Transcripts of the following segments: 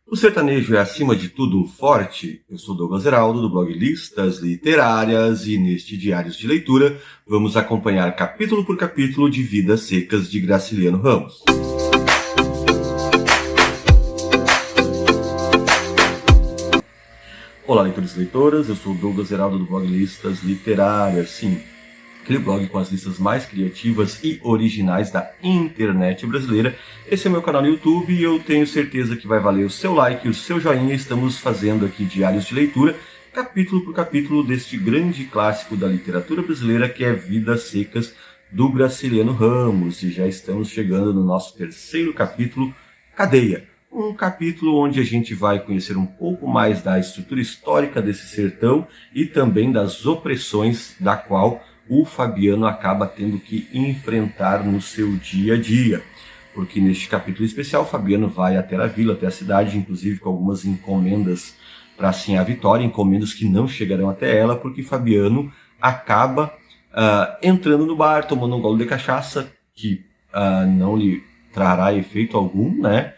O sertanejo é, acima de tudo, forte? Eu sou Douglas Heraldo, do blog Listas Literárias, e neste Diários de Leitura vamos acompanhar capítulo por capítulo de Vidas Secas de Graciliano Ramos. Olá, leitores e leitoras, eu sou Douglas Heraldo, do blog Listas Literárias, sim, aquele blog com as listas mais criativas e originais da internet brasileira. Esse é meu canal no YouTube e eu tenho certeza que vai valer o seu like e o seu joinha. Estamos fazendo aqui diários de leitura, capítulo por capítulo, deste grande clássico da literatura brasileira que é Vidas Secas, do Graciliano Ramos. E já estamos chegando no nosso terceiro capítulo, Cadeia. Um capítulo onde a gente vai conhecer um pouco mais da estrutura histórica desse sertão e também das opressões da qual o Fabiano acaba tendo que enfrentar no seu dia a dia. Porque neste capítulo especial, o Fabiano vai até a vila, até a cidade, inclusive com algumas encomendas para Sinhá Vitória, encomendas que não chegarão até ela, porque Fabiano acaba entrando no bar, tomando um gole de cachaça, que não lhe trará efeito algum, né?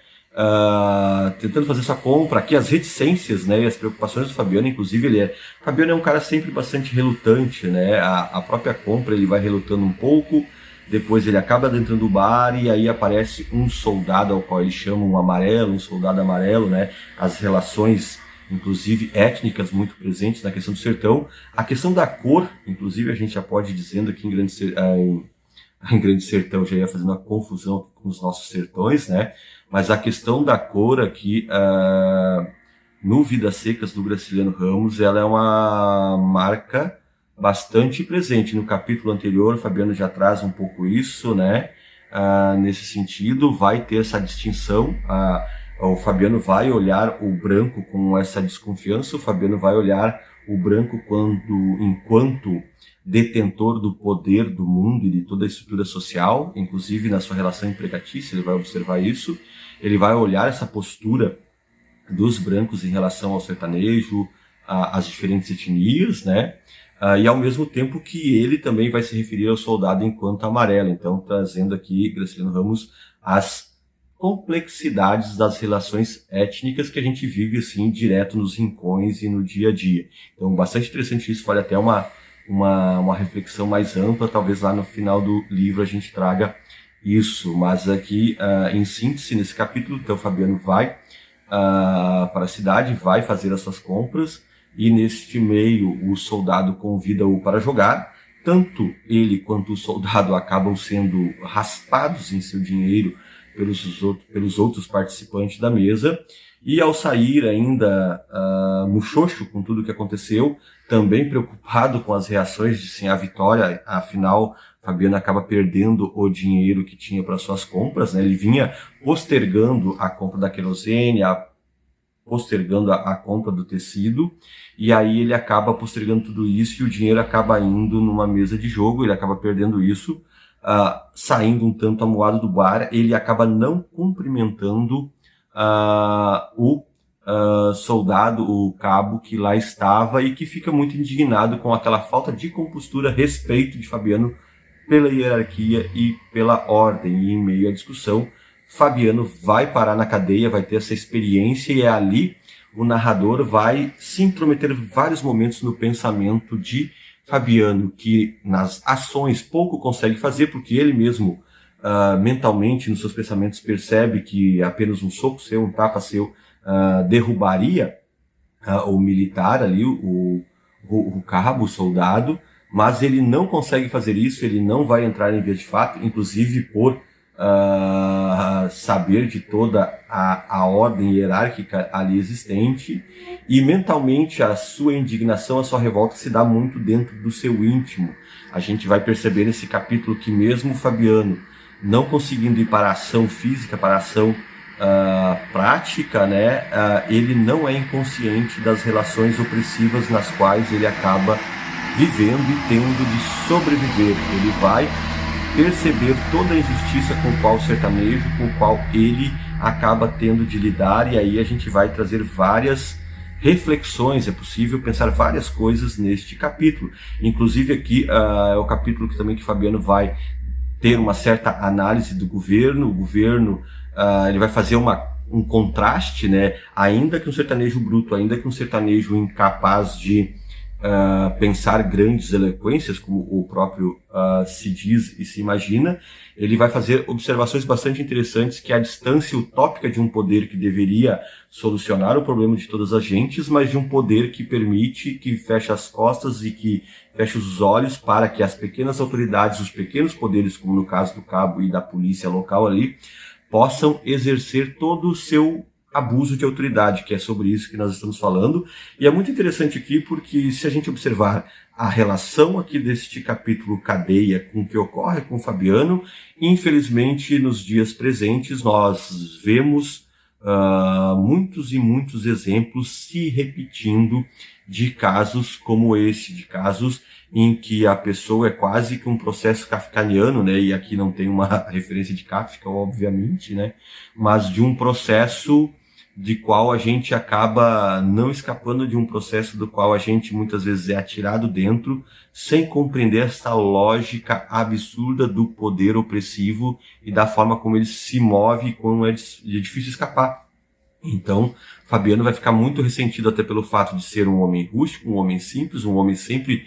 Tentando fazer sua compra, aqui as reticências, né, e as preocupações do Fabiano, inclusive Fabiano é um cara sempre bastante relutante, né, a própria compra ele vai relutando um pouco, depois ele acaba adentrando o bar e aí aparece um soldado ao qual ele chama um soldado amarelo, né, as relações inclusive étnicas muito presentes na questão do sertão, a questão da cor, inclusive a gente já pode ir dizendo aqui em Grande Sertão, já ia fazendo uma confusão com os nossos sertões, né? Mas a questão da cor aqui, no Vidas Secas do Graciliano Ramos, ela é uma marca bastante presente. No capítulo anterior, o Fabiano já traz um pouco isso, né? Nesse sentido, vai ter essa distinção. O Fabiano vai olhar o branco com essa desconfiança, o Fabiano vai olhar o branco enquanto detentor do poder do mundo e de toda a estrutura social, inclusive na sua relação empregatícia, ele vai observar isso, ele vai olhar essa postura dos brancos em relação ao sertanejo, às diferentes etnias, né? E ao mesmo tempo que ele também vai se referir ao soldado enquanto amarelo, então trazendo aqui, Graciliano Ramos, as complexidades das relações étnicas que a gente vive assim direto nos rincões e no dia a dia. Então, bastante interessante isso, vale até uma reflexão mais ampla, talvez lá no final do livro a gente traga isso, mas aqui, em síntese, nesse capítulo, então, o Fabiano vai para a cidade, vai fazer as suas compras, e neste meio o soldado convida-o para jogar. Tanto ele quanto o soldado acabam sendo raspados em seu dinheiro pelos outros participantes da mesa, e ao sair ainda muxoxo com tudo o que aconteceu, também preocupado com as reações de Sinhá Vitória, afinal Fabiano acaba perdendo o dinheiro que tinha para suas compras, né? Ele vinha postergando a compra da querosene, postergando a compra do tecido, e aí ele acaba postergando tudo isso e o dinheiro acaba indo numa mesa de jogo, ele acaba perdendo isso, saindo um tanto amuado do bar, ele acaba não cumprimentando o soldado, o cabo que lá estava, e que fica muito indignado com aquela falta de compostura, respeito de Fabiano pela hierarquia e pela ordem. E em meio à discussão, Fabiano vai parar na cadeia, vai ter essa experiência, e ali o narrador vai se intrometer vários momentos no pensamento de Fabiano, que nas ações pouco consegue fazer, porque ele mesmo mentalmente nos seus pensamentos percebe que apenas um soco seu, um tapa seu derrubaria o militar ali, o cabo, o soldado, mas ele não consegue fazer isso, ele não vai entrar em vias de fato, inclusive por saber de toda a ordem hierárquica ali existente, e mentalmente a sua indignação, a sua revolta se dá muito dentro do seu íntimo. A gente vai perceber nesse capítulo que mesmo o Fabiano não conseguindo ir para a ação física, para a ação prática, né, ele não é inconsciente das relações opressivas nas quais ele acaba vivendo e tendo de sobreviver. Ele vai perceber toda a injustiça com o qual o sertanejo, com o qual ele acaba tendo de lidar, e aí a gente vai trazer várias reflexões, é possível pensar várias coisas neste capítulo. Inclusive aqui é o capítulo que Fabiano vai ter uma certa análise do governo. O governo ele vai fazer uma um contraste, né? Ainda que um sertanejo bruto, ainda que um sertanejo incapaz de pensar grandes eloquências, como o próprio se diz e se imagina, ele vai fazer observações bastante interessantes, que é a distância utópica de um poder que deveria solucionar o problema de todas as gentes, mas de um poder que permite, que fecha as costas e que fecha os olhos para que as pequenas autoridades, os pequenos poderes, como no caso do cabo e da polícia local ali, possam exercer todo o seu abuso de autoridade, que é sobre isso que nós estamos falando. E é muito interessante aqui porque, se a gente observar a relação aqui deste capítulo Cadeia com o que ocorre com o Fabiano, infelizmente, nos dias presentes, nós vemos muitos e muitos exemplos se repetindo de casos como esse, de casos em que a pessoa é quase que um processo kafkaniano, né? E aqui não tem uma referência de Kafka, obviamente, né? Mas de um processo de qual a gente acaba não escapando de um processo do qual a gente muitas vezes é atirado dentro, sem compreender essa lógica absurda do poder opressivo e da forma como ele se move, como é difícil escapar. Então, Fabiano vai ficar muito ressentido até pelo fato de ser um homem rústico, um homem simples, um homem sempre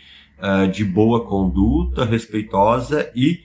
de boa conduta, respeitosa, e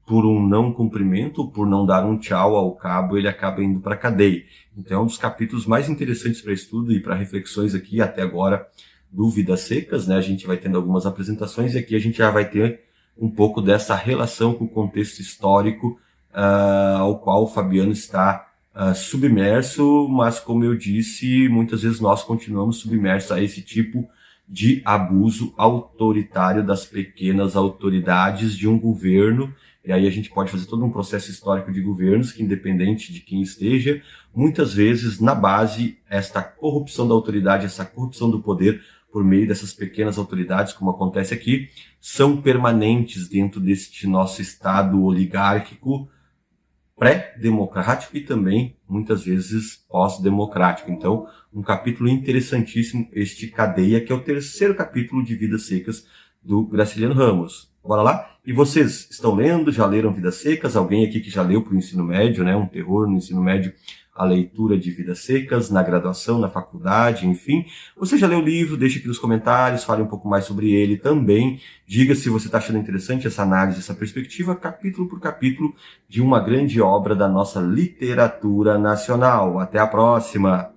por um não cumprimento, por não dar um tchau ao cabo, ele acaba indo para a cadeia. Então, é um dos capítulos mais interessantes para estudo e para reflexões aqui até agora do Vidas Secas, né? A gente vai tendo algumas apresentações e aqui a gente já vai ter um pouco dessa relação com o contexto histórico ao qual o Fabiano está submerso, mas como eu disse, muitas vezes nós continuamos submersos a esse tipo de abuso autoritário das pequenas autoridades de um governo. E aí a gente pode fazer todo um processo histórico de governos que, independente de quem esteja, muitas vezes na base, esta corrupção da autoridade, essa corrupção do poder por meio dessas pequenas autoridades, como acontece aqui, são permanentes dentro deste nosso Estado oligárquico, pré-democrático e também, muitas vezes, pós-democrático. Então, um capítulo interessantíssimo, este Cadeia, que é o terceiro capítulo de Vidas Secas do Graciliano Ramos. Bora lá? E vocês estão lendo? Já leram Vidas Secas? Alguém aqui que já leu para o ensino médio, né? Um terror no ensino médio, a leitura de Vidas Secas, na graduação, na faculdade, enfim. Você já leu o livro? Deixe aqui nos comentários, fale um pouco mais sobre ele também. Diga se você está achando interessante essa análise, essa perspectiva, capítulo por capítulo, de uma grande obra da nossa literatura nacional. Até a próxima!